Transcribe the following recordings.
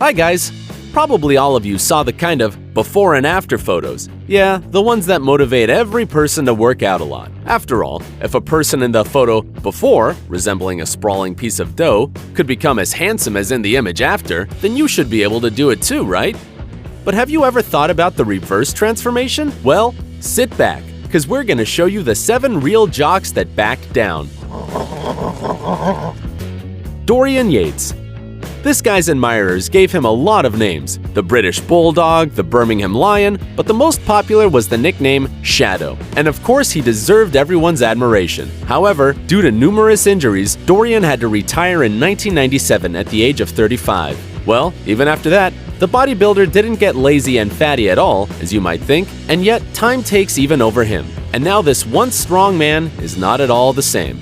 Hi guys! Probably all of you saw the kind of before and after photos. Yeah, the ones that motivate every person to work out a lot. After all, if a person in the photo before, resembling a sprawling piece of dough, could become as handsome as in the image after, then you should be able to do it too, right? But have you ever thought about the reverse transformation? Well, sit back, because we're going to show you the 7 real jocks that backed down. Dorian Yates. This guy's admirers gave him a lot of names: the British Bulldog, the Birmingham Lion, but the most popular was the nickname Shadow. And of course, he deserved everyone's admiration. However, due to numerous injuries, Dorian had to retire in 1997 at the age of 35. Well, even after that, the bodybuilder didn't get lazy and fatty at all, as you might think, and yet time takes even over him. And now this once strong man is not at all the same.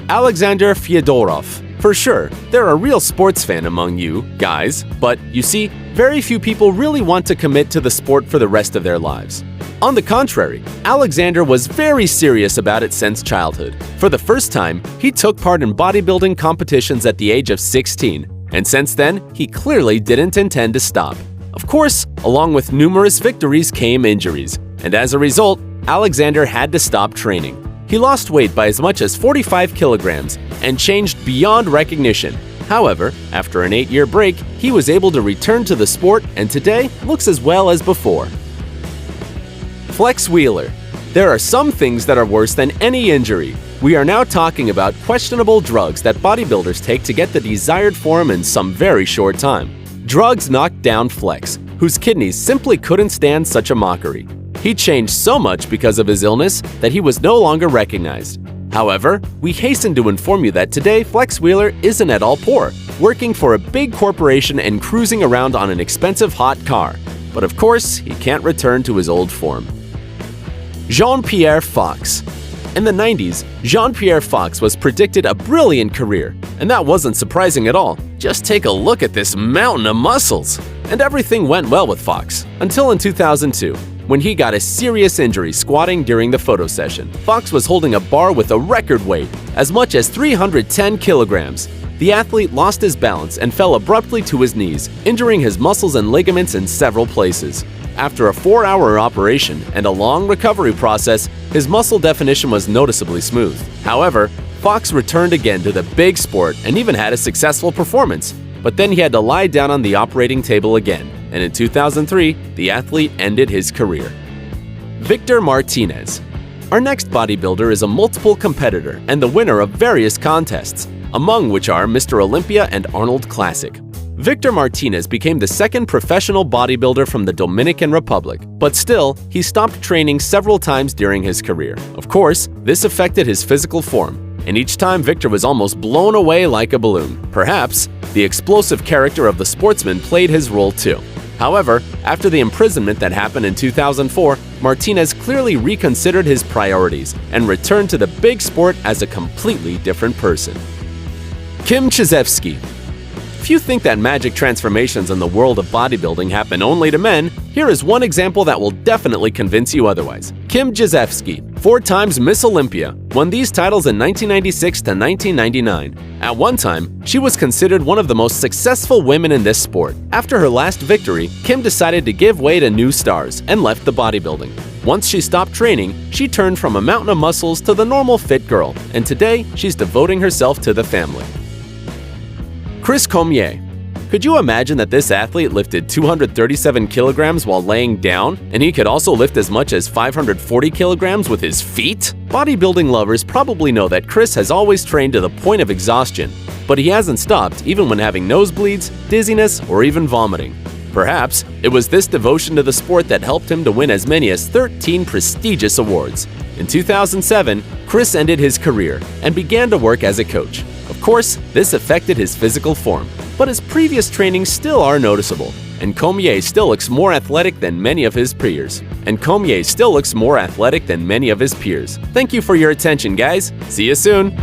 Alexander Fyodorov. For sure, they're a real sports fan among you guys, but you see, very few people really want to commit to the sport for the rest of their lives. On the contrary, Alexander was very serious about it since childhood. For the first time, he took part in bodybuilding competitions at the age of 16, and since then, he clearly didn't intend to stop. Of course, along with numerous victories came injuries, and as a result, Alexander had to stop training. He lost weight by as much as 45 kilograms and changed beyond recognition. However, after an 8-year break, he was able to return to the sport and today looks as well as before. Flex Wheeler. There are some things that are worse than any injury. We are now talking about questionable drugs that bodybuilders take to get the desired form in some very short time. Drugs knocked down Flex, whose kidneys simply couldn't stand such a mockery. He changed so much because of his illness that he was no longer recognized. However, we hasten to inform you that today Flex Wheeler isn't at all poor, working for a big corporation and cruising around on an expensive hot car. But of course, he can't return to his old form. Jean-Pierre Fox. In the 90s, Jean-Pierre Fox was predicted a brilliant career, and that wasn't surprising at all. Just take a look at this mountain of muscles! And everything went well with Fox, until in 2002. When he got a serious injury squatting during the photo session. Fox was holding a bar with a record weight, as much as 310 kilograms. The athlete lost his balance and fell abruptly to his knees, injuring his muscles and ligaments in several places. After a 4-hour operation and a long recovery process, his muscle definition was noticeably smooth. However, Fox returned again to the big sport and even had a successful performance. But then he had to lie down on the operating table again, and in 2003, the athlete ended his career. Victor Martinez. Our next bodybuilder is a multiple competitor and the winner of various contests, among which are Mr. Olympia and Arnold Classic. Victor Martinez became the second professional bodybuilder from the Dominican Republic, but still, he stopped training several times during his career. Of course, this affected his physical form, and each time Victor was almost blown away like a balloon. Perhaps, the explosive character of the sportsman played his role too. However, after the imprisonment that happened in 2004, Martinez clearly reconsidered his priorities and returned to the big sport as a completely different person. Kim Chizevsky. If you think that magic transformations in the world of bodybuilding happen only to men, here is one example that will definitely convince you otherwise. Kim Chizevsky, 4 times Miss Olympia, won these titles in 1996 to 1999. At one time, she was considered one of the most successful women in this sport. After her last victory, Kim decided to give way to new stars and left the bodybuilding. Once she stopped training, she turned from a mountain of muscles to the normal fit girl, and today she's devoting herself to the family. Chris Cormier. Could you imagine that this athlete lifted 237 kilograms while laying down, and he could also lift as much as 540 kilograms with his feet? Bodybuilding lovers probably know that Chris has always trained to the point of exhaustion, but he hasn't stopped even when having nosebleeds, dizziness, or even vomiting. Perhaps it was this devotion to the sport that helped him to win as many as 13 prestigious awards. In 2007, Chris ended his career and began to work as a coach. Of course, this affected his physical form, but his previous trainings still are noticeable, and Cormier still looks more athletic than many of his peers. Thank you for your attention, guys. See you soon!